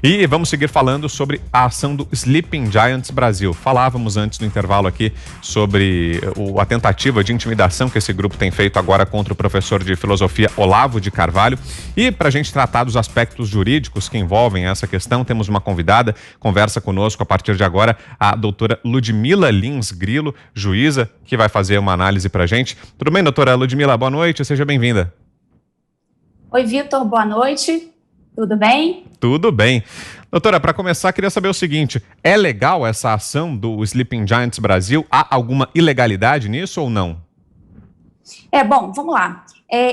E vamos seguir falando sobre a ação do Sleeping Giants Brasil. Falávamos antes no intervalo aqui sobre a tentativa de intimidação que esse grupo tem feito agora contra o professor de filosofia Olavo de Carvalho. E para a gente tratar dos aspectos jurídicos que envolvem essa questão, temos uma convidada, conversa conosco a partir de agora, a doutora Ludmila Lins Grilo, juíza, que vai fazer uma análise para a gente. Tudo bem, doutora Ludmila? Boa noite, seja bem-vinda. Oi, Vitor, boa noite. Tudo bem? Tudo bem. Doutora, para começar, queria saber o seguinte, é legal essa ação do Sleeping Giants Brasil? Há alguma ilegalidade nisso ou não? Bom, vamos lá.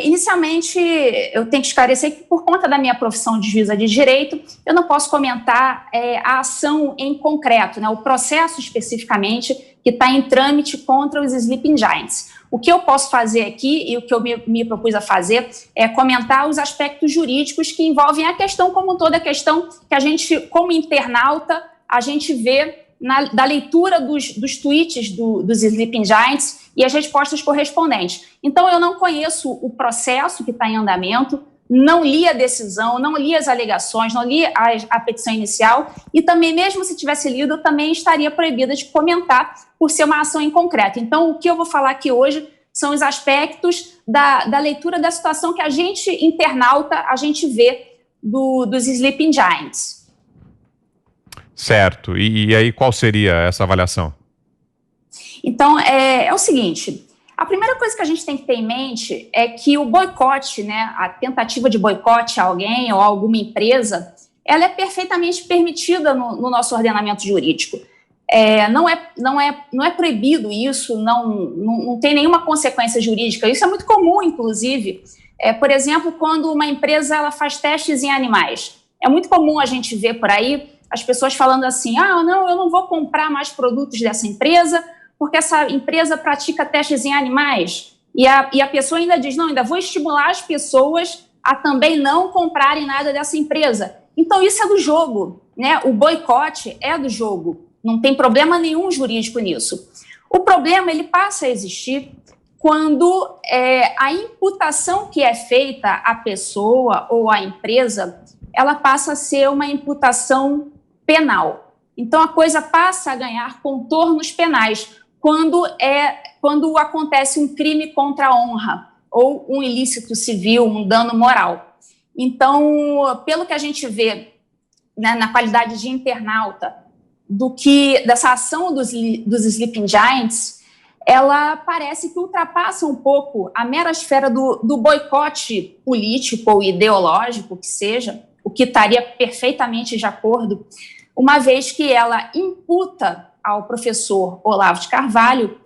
Inicialmente, eu tenho que esclarecer que, por conta da minha profissão de juíza de direito, eu não posso comentar a ação em concreto, né, o processo especificamente que está em trâmite contra os Sleeping Giants. O que eu posso fazer aqui e o que eu me propus a fazer é comentar os aspectos jurídicos que envolvem a questão como toda a questão que a gente, como internauta, a gente vê da leitura dos tweets dos Sleeping Giants e as respostas correspondentes. Então, eu não conheço o processo que está em andamento, não li a decisão, não li as alegações, não li a petição inicial e também, mesmo se tivesse lido, eu também estaria proibida de comentar por ser uma ação em concreto. Então, o que eu vou falar aqui hoje são os aspectos da leitura da situação que a gente, internauta, a gente vê dos Sleeping Giants. Certo. E aí, qual seria essa avaliação? Então, é o seguinte, a primeira coisa que a gente tem que ter em mente é que o boicote, né, a tentativa de boicote a alguém ou a alguma empresa, ela é perfeitamente permitida no nosso ordenamento jurídico. Não é proibido isso, não tem nenhuma consequência jurídica. Isso é muito comum, inclusive. Por exemplo, quando uma empresa ela faz testes em animais. É muito comum a gente ver por aí as pessoas falando assim, não, eu não vou comprar mais produtos dessa empresa porque essa empresa pratica testes em animais. E a pessoa ainda diz, não, ainda vou estimular as pessoas a também não comprarem nada dessa empresa. Então, isso é do jogo, né? O boicote é do jogo. Não tem problema nenhum jurídico nisso. O problema, ele passa a existir quando a imputação que é feita à pessoa ou à empresa, ela passa a ser uma imputação penal. Então, a coisa passa a ganhar contornos penais quando acontece um crime contra a honra ou um ilícito civil, um dano moral. Então, pelo que a gente vê, né, na qualidade de internauta, dessa ação dos Sleeping Giants, ela parece que ultrapassa um pouco a mera esfera do boicote político ou ideológico, que seja, o que estaria perfeitamente de acordo, uma vez que ela imputa ao professor Olavo de Carvalho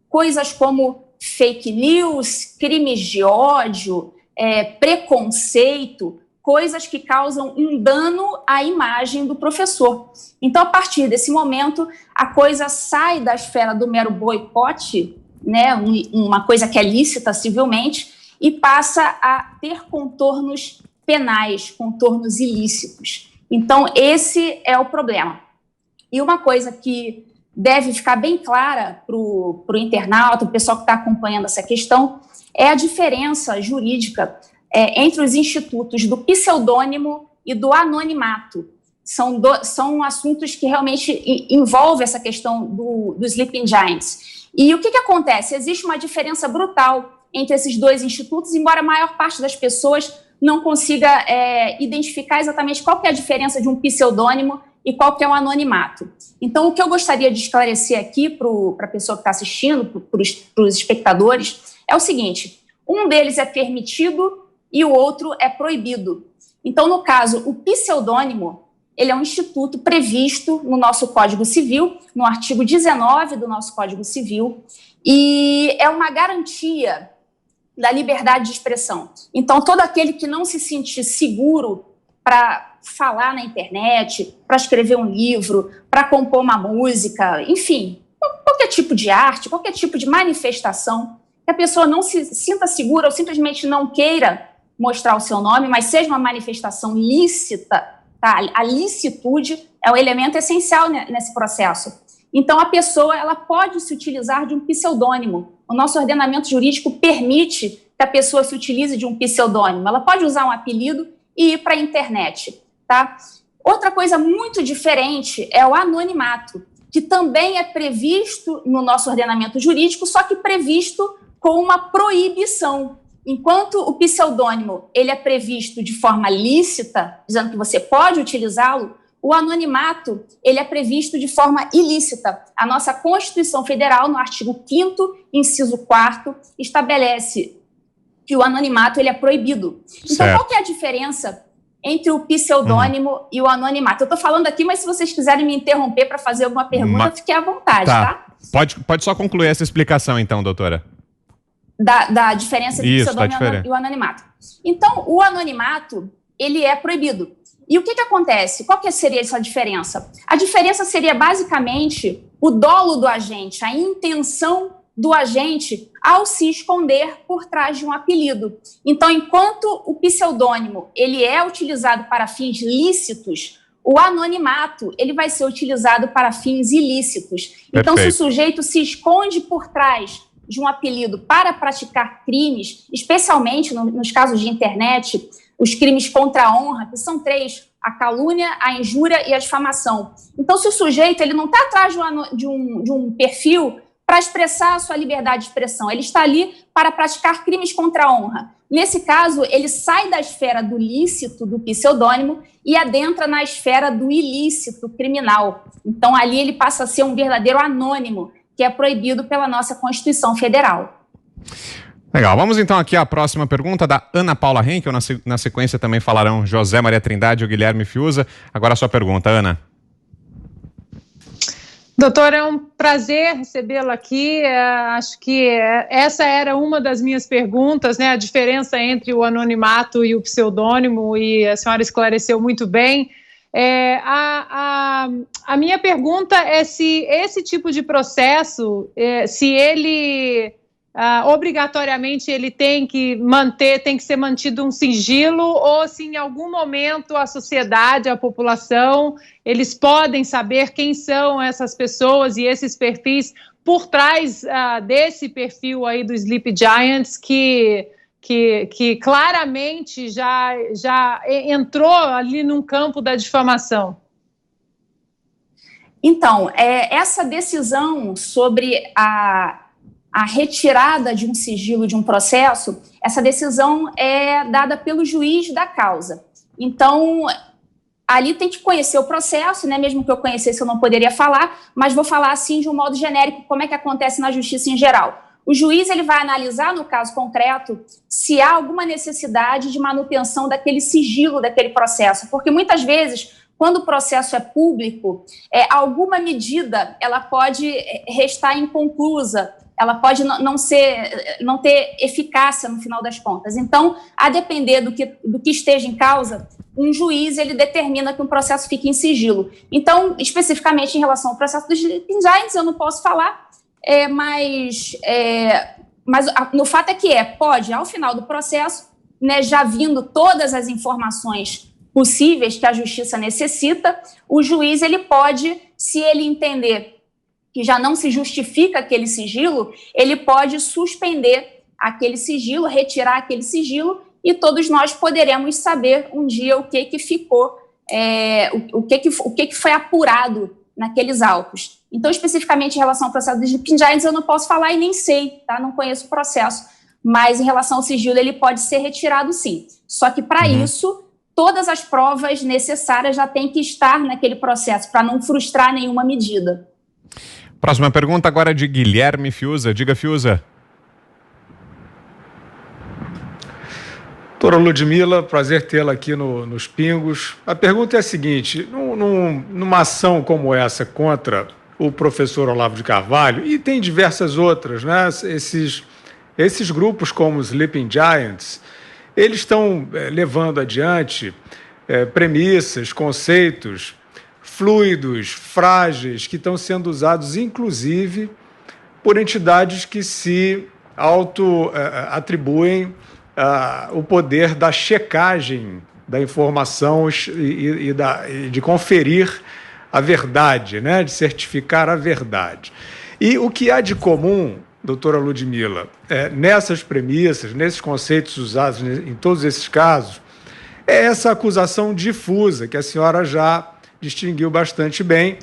coisas como fake news, crimes de ódio, preconceito, coisas que causam um dano à imagem do professor. Então, a partir desse momento, a coisa sai da esfera do mero boicote, né, uma coisa que é lícita civilmente, e passa a ter contornos penais, contornos ilícitos. Então, esse é o problema. E uma coisa que deve ficar bem clara para o internauta, o pessoal que está acompanhando essa questão, é a diferença jurídica entre os institutos do pseudônimo e do anonimato. São assuntos que realmente envolvem essa questão dos Sleeping Giants. E o que acontece? Existe uma diferença brutal entre esses dois institutos, embora a maior parte das pessoas não consiga identificar exatamente qual que é a diferença de um pseudônimo e qual que é o anonimato. Então, o que eu gostaria de esclarecer aqui para a pessoa que está assistindo, para os espectadores, é o seguinte, um deles é permitido e o outro é proibido. Então, no caso, o pseudônimo, ele é um instituto previsto no nosso Código Civil, no artigo 19 do nosso Código Civil, e é uma garantia da liberdade de expressão. Então, todo aquele que não se sentir seguro para falar na internet, para escrever um livro, para compor uma música, enfim, qualquer tipo de arte, qualquer tipo de manifestação, que a pessoa não se sinta segura ou simplesmente não queira mostrar o seu nome, mas seja uma manifestação lícita, tá? A licitude é um elemento essencial nesse processo. Então, a pessoa ela pode se utilizar de um pseudônimo. O nosso ordenamento jurídico permite que a pessoa se utilize de um pseudônimo. Ela pode usar um apelido e ir para a internet, tá? Outra coisa muito diferente é o anonimato, que também é previsto no nosso ordenamento jurídico, só que previsto com uma proibição. Enquanto o pseudônimo ele é previsto de forma lícita, dizendo que você pode utilizá-lo, o anonimato ele é previsto de forma ilícita. A nossa Constituição Federal, no artigo 5º, inciso 4º, estabelece que o anonimato ele é proibido. Então, qual que é a diferença entre o pseudônimo e o anonimato? Eu estou falando aqui, mas se vocês quiserem me interromper para fazer alguma pergunta, fiquem à vontade, tá? Pode só concluir essa explicação, então, doutora. Da diferença entre o pseudônimo e o anonimato. Então, o anonimato, ele é proibido. E o que acontece? Qual que seria essa diferença? A diferença seria, basicamente, o dolo do agente, a intenção do agente ao se esconder por trás de um apelido. Então, enquanto o pseudônimo ele é utilizado para fins lícitos, o anonimato ele vai ser utilizado para fins ilícitos. Perfeito. Então, se o sujeito se esconde por trás de um apelido para praticar crimes, especialmente nos casos de internet, os crimes contra a honra, que são 3, a calúnia, a injúria e a difamação. Então, se o sujeito ele não está atrás de um perfil para expressar a sua liberdade de expressão, ele está ali para praticar crimes contra a honra. Nesse caso, ele sai da esfera do lícito, do pseudônimo, e adentra na esfera do ilícito criminal. Então, ali ele passa a ser um verdadeiro anônimo, que é proibido pela nossa Constituição Federal. Legal, vamos então aqui à próxima pergunta da Ana Paula Henkel, na sequência também falarão José Maria Trindade e o Guilherme Fiuza. Agora a sua pergunta, Ana. Doutor, é um prazer recebê-lo aqui. Acho que essa era uma das minhas perguntas, né? A diferença entre o anonimato e o pseudônimo, e a senhora esclareceu muito bem. A minha pergunta é se esse tipo de processo, se ele obrigatoriamente ele tem que ser mantido um sigilo, ou se em algum momento a sociedade, a população, eles podem saber quem são essas pessoas e esses perfis por trás desse perfil aí do Sleepy Giants, que claramente já entrou ali num campo da difamação. Então, essa decisão sobre a retirada de um sigilo de um processo, essa decisão é dada pelo juiz da causa. Então, ali tem que conhecer o processo, né? Mesmo que eu conhecesse, eu não poderia falar, mas vou falar assim de um modo genérico, como é que acontece na justiça em geral. O juiz ele vai analisar, no caso concreto, se há alguma necessidade de manutenção daquele sigilo, daquele processo, porque muitas vezes, quando o processo é público, alguma medida ela pode restar inconclusa, ela pode não ter eficácia no final das contas. Então, a depender do que esteja em causa, um juiz ele determina que um processo fique em sigilo. Então, especificamente em relação ao processo dos Sleeping Giants, eu não posso falar, mas no fato é que pode, ao final do processo, né, já vindo todas as informações possíveis que a justiça necessita, o juiz ele pode, se ele entender que já não se justifica aquele sigilo, ele pode suspender aquele sigilo, retirar aquele sigilo, e todos nós poderemos saber um dia o que ficou, o que foi apurado naqueles autos. Então, especificamente em relação ao processo dos Sleeping Giants, eu não posso falar e nem sei, tá? Não conheço o processo, mas em relação ao sigilo, ele pode ser retirado sim. Só que, para isso, todas as provas necessárias já têm que estar naquele processo, para não frustrar nenhuma medida. Próxima pergunta agora é de Guilherme Fiuza. Diga, Fiuza. Doutora Ludmila, prazer tê-la aqui nos Pingos. A pergunta é a seguinte: numa ação como essa contra o professor Olavo de Carvalho, e tem diversas outras, né? Esses grupos como os Sleeping Giants, eles estão levando adiante premissas, conceitos fluidos, frágeis, que estão sendo usados, inclusive, por entidades que se auto-atribuem o poder da checagem da informação e de conferir a verdade, né? De certificar a verdade. E o que há de comum, doutora Ludmila, nessas premissas, nesses conceitos usados em todos esses casos, é essa acusação difusa, que a senhora já distinguiu bastante bem,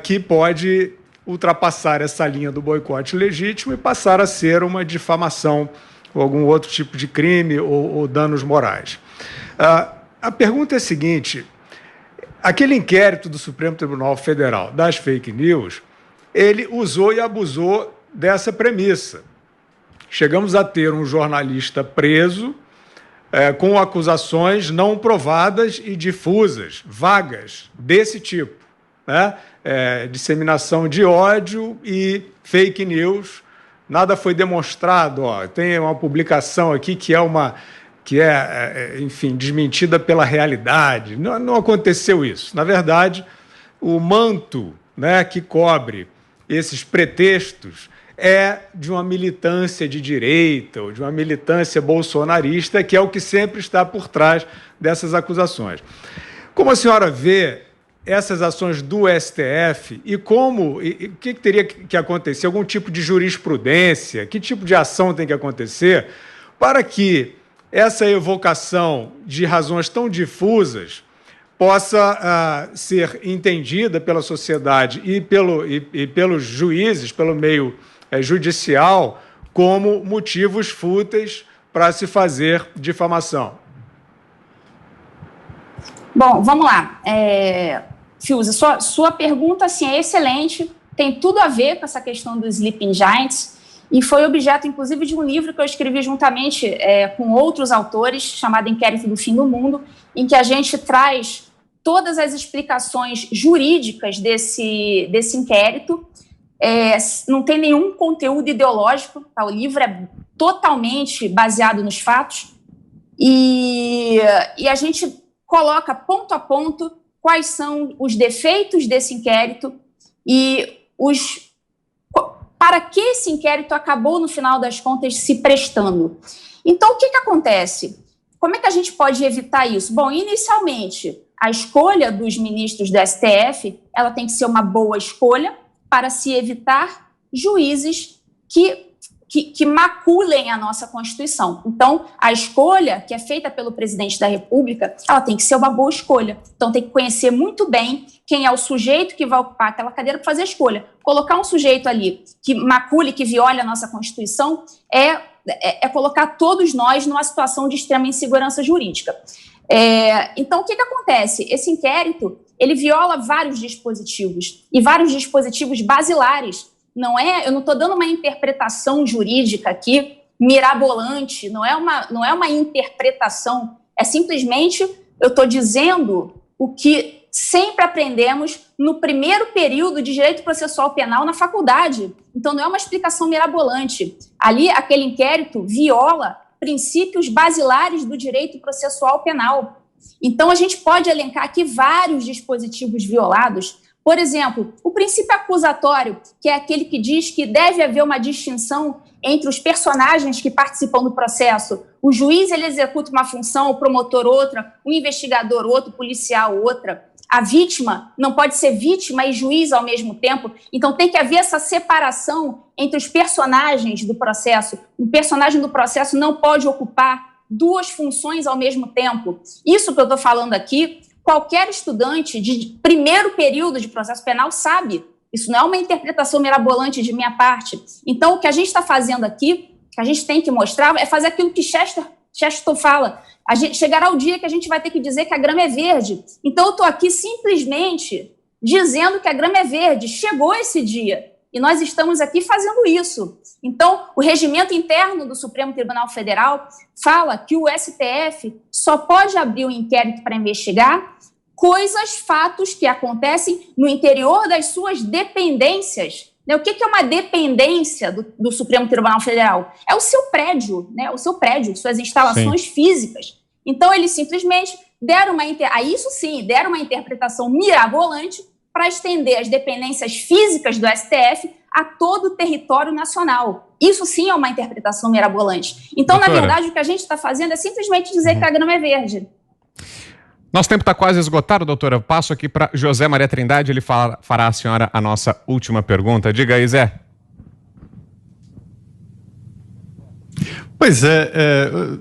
que pode ultrapassar essa linha do boicote legítimo e passar a ser uma difamação ou algum outro tipo de crime ou danos morais. A pergunta é a seguinte: aquele inquérito do Supremo Tribunal Federal das fake news, ele usou e abusou dessa premissa. Chegamos a ter um jornalista preso com acusações não provadas e difusas, vagas, desse tipo, né? Disseminação de ódio e fake news. Nada foi demonstrado. Tem uma publicação aqui que é enfim, desmentida pela realidade. Não aconteceu isso. Na verdade, o manto, né, que cobre esses pretextos é de uma militância de direita ou de uma militância bolsonarista, que é o que sempre está por trás dessas acusações. Como a senhora vê essas ações do STF e o que teria que acontecer? Algum tipo de jurisprudência? Que tipo de ação tem que acontecer para que essa evocação de razões tão difusas possa ser entendida pela sociedade e pelos juízes, pelo meio judicial, como motivos fúteis para se fazer difamação? Bom, vamos lá. Fiuza, sua pergunta assim, é excelente, tem tudo a ver com essa questão dos Sleeping Giants e foi objeto, inclusive, de um livro que eu escrevi juntamente com outros autores, chamado Inquérito do Fim do Mundo, em que a gente traz todas as explicações jurídicas desse inquérito. Não tem nenhum conteúdo ideológico, tá? O livro é totalmente baseado nos fatos e a gente coloca ponto a ponto quais são os defeitos desse inquérito e para que esse inquérito acabou, no final das contas, se prestando. Então, o que acontece? Como é que a gente pode evitar isso? Bom, inicialmente, a escolha dos ministros do STF, ela tem que ser uma boa escolha para se evitar juízes que maculem a nossa Constituição. Então, a escolha que é feita pelo presidente da República, ela tem que ser uma boa escolha. Então, tem que conhecer muito bem quem é o sujeito que vai ocupar aquela cadeira para fazer a escolha. Colocar um sujeito ali que macule, que viole a nossa Constituição, é colocar todos nós numa situação de extrema insegurança jurídica. Então, o que acontece? Esse inquérito, ele viola vários dispositivos, e vários dispositivos basilares. Eu não estou dando uma interpretação jurídica aqui mirabolante, não é uma interpretação, é simplesmente eu estou dizendo o que sempre aprendemos no primeiro período de Direito Processual Penal na faculdade. Então, não é uma explicação mirabolante. Ali, aquele inquérito viola princípios basilares do direito processual penal. Então, a gente pode elencar aqui vários dispositivos violados. Por exemplo, o princípio acusatório, que é aquele que diz que deve haver uma distinção entre os personagens que participam do processo. O juiz, ele executa uma função, o promotor outra, o investigador outra, o policial outra. A vítima não pode ser vítima e juiz ao mesmo tempo. Então, tem que haver essa separação entre os personagens do processo. Um personagem do processo não pode ocupar duas funções ao mesmo tempo. Isso que eu estou falando aqui, qualquer estudante de primeiro período de processo penal sabe. Isso não é uma interpretação mirabolante de minha parte. Então, o que a gente está fazendo aqui, que a gente tem que mostrar, é fazer aquilo que Chesterton fala. Chegará o dia que a gente vai ter que dizer que a grama é verde. Então, eu estou aqui simplesmente dizendo que a grama é verde. Chegou esse dia. E nós estamos aqui fazendo isso. Então, o regimento interno do Supremo Tribunal Federal fala que o STF só pode abrir um inquérito para investigar fatos que acontecem no interior das suas dependências. O que é uma dependência do Supremo Tribunal Federal? É o seu prédio, né? O seu prédio, suas instalações físicas. Então, eles simplesmente deram uma interpretação mirabolante para estender as dependências físicas do STF a todo o território nacional. Isso sim é uma interpretação mirabolante. Então, doutora, na verdade, o que a gente está fazendo é simplesmente dizer que a grama é verde. Nosso tempo está quase esgotado, doutora. Eu passo aqui para José Maria Trindade, ele fará à senhora a nossa última pergunta. Diga aí, Zé. Pois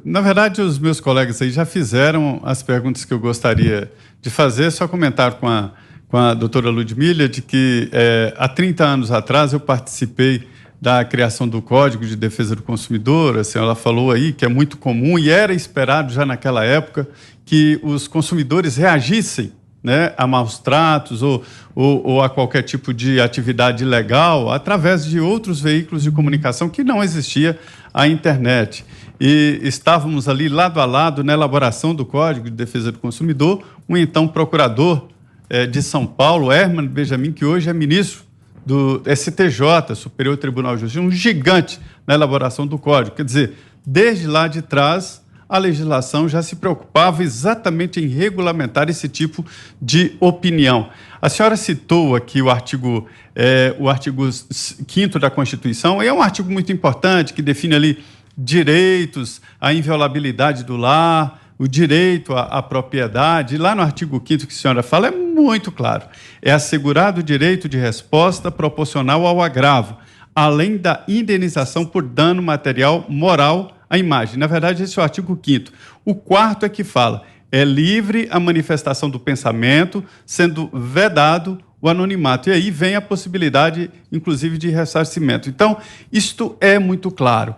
na verdade os meus colegas aí já fizeram as perguntas que eu gostaria de fazer, só comentar com a doutora Ludmila de que há 30 anos atrás eu participei da criação do Código de Defesa do Consumidor. Assim, ela falou aí que é muito comum e era esperado já naquela época que os consumidores reagissem, né, a maus tratos ou a qualquer tipo de atividade ilegal através de outros veículos de comunicação que não existia a internet. E estávamos ali lado a lado na elaboração do Código de Defesa do Consumidor, um então procurador de São Paulo, Herman Benjamin, que hoje é ministro do STJ, Superior Tribunal de Justiça, um gigante na elaboração do Código. Quer dizer, desde lá de trás, a legislação já se preocupava exatamente em regulamentar esse tipo de opinião. A senhora citou aqui o artigo 5º da Constituição, e é um artigo muito importante que define ali direitos, a inviolabilidade do lar, o direito à propriedade. E lá no artigo 5º que a senhora fala é muito claro. É assegurado o direito de resposta proporcional ao agravo, além da indenização por dano material moral à imagem. Na verdade, esse é o artigo 5º. O 4º é que fala: é livre a manifestação do pensamento, sendo vedado o anonimato. E aí vem a possibilidade, inclusive, de ressarcimento. Então, isto é muito claro.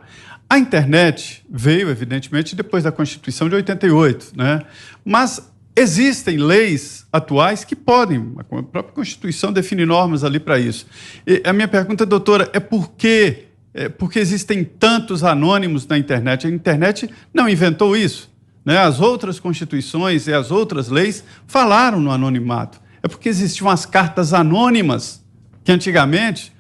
A internet veio, evidentemente, depois da Constituição de 88, né? Mas existem leis atuais que podem, a própria Constituição define normas ali para isso. E a minha pergunta, doutora, é por quê? Porque existem tantos anônimos na internet? A internet não inventou isso, né? As outras constituições e as outras leis falaram no anonimato. É porque existiam as cartas anônimas que antigamente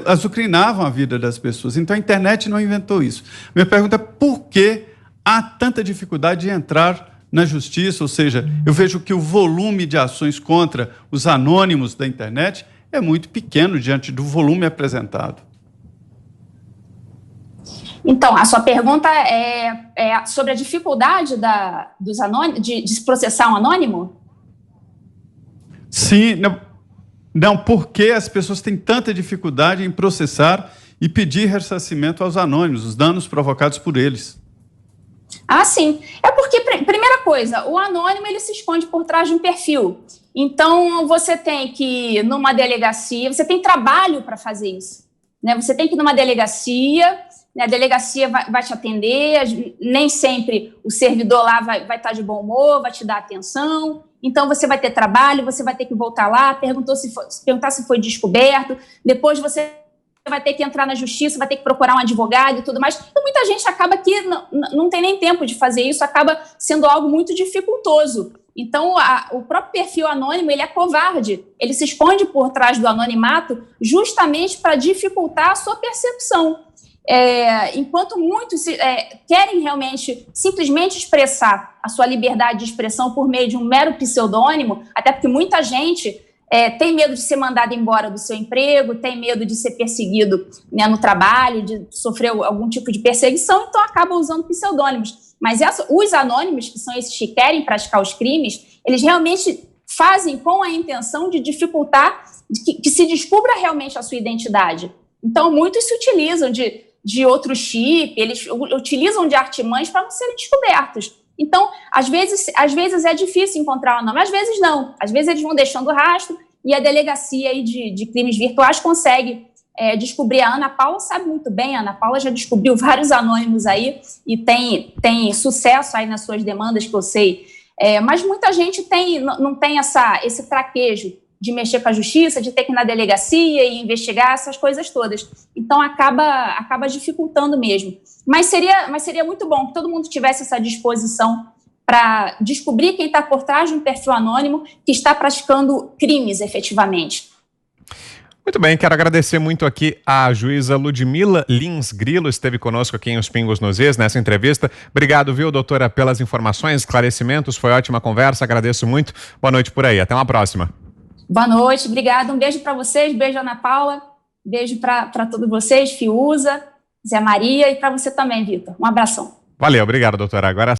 azucrinavam a vida das pessoas. Então, a internet não inventou isso. Minha pergunta é por que há tanta dificuldade de entrar na justiça? Ou seja, eu vejo que o volume de ações contra os anônimos da internet é muito pequeno diante do volume apresentado. Então, a sua pergunta é sobre a dificuldade dos anônimos, de se processar um anônimo? Sim, não, porque as pessoas têm tanta dificuldade em processar e pedir ressarcimento aos anônimos, os danos provocados por eles. Ah, sim. É porque, primeira coisa, o anônimo ele se esconde por trás de um perfil. Então, você tem que ir numa delegacia, você tem trabalho para fazer isso, né? Você tem que ir numa delegacia, né? A delegacia vai te atender, nem sempre o servidor lá vai estar de bom humor, vai te dar atenção. Então, você vai ter trabalho, você vai ter que voltar lá, perguntar se foi descoberto, depois você vai ter que entrar na justiça, vai ter que procurar um advogado e tudo mais. Então, muita gente acaba que não tem nem tempo de fazer isso, acaba sendo algo muito dificultoso. Então, o próprio perfil anônimo, ele é covarde, ele se esconde por trás do anonimato justamente para dificultar a sua percepção. Enquanto muitos querem realmente simplesmente expressar a sua liberdade de expressão por meio de um mero pseudônimo, até porque muita gente tem medo de ser mandado embora do seu emprego, tem medo de ser perseguido, né, no trabalho, de sofrer algum tipo de perseguição, então acaba usando pseudônimos. Mas os anônimos, que são esses que querem praticar os crimes, eles realmente fazem com a intenção de dificultar que se descubra realmente a sua identidade. Então, muitos se utilizam de outro chip, eles utilizam de artimanhas para não serem descobertos. Então, às vezes é difícil encontrar o nome, às vezes não. Às vezes eles vão deixando rastro e a delegacia aí de crimes virtuais consegue descobrir. A Ana Paula sabe muito bem, a Ana Paula já descobriu vários anônimos aí e tem sucesso aí nas suas demandas, que eu sei. Mas muita gente não tem esse traquejo de mexer com a justiça, de ter que ir na delegacia e investigar essas coisas todas. Então, acaba dificultando mesmo. Mas seria muito bom que todo mundo tivesse essa disposição para descobrir quem está por trás de um perfil anônimo que está praticando crimes, efetivamente. Muito bem, quero agradecer muito aqui a juíza Ludmila Lins Grilo, esteve conosco aqui em Os Pingos nos Is, nessa entrevista. Obrigado, viu, doutora, pelas informações, esclarecimentos, foi ótima conversa, agradeço muito. Boa noite por aí, até uma próxima. Boa noite, obrigada. Um beijo para vocês, beijo Ana Paula, beijo para todos vocês, Fiuza, Zé Maria, e para você também, Vitor. Um abração. Valeu, obrigado, doutora. Agora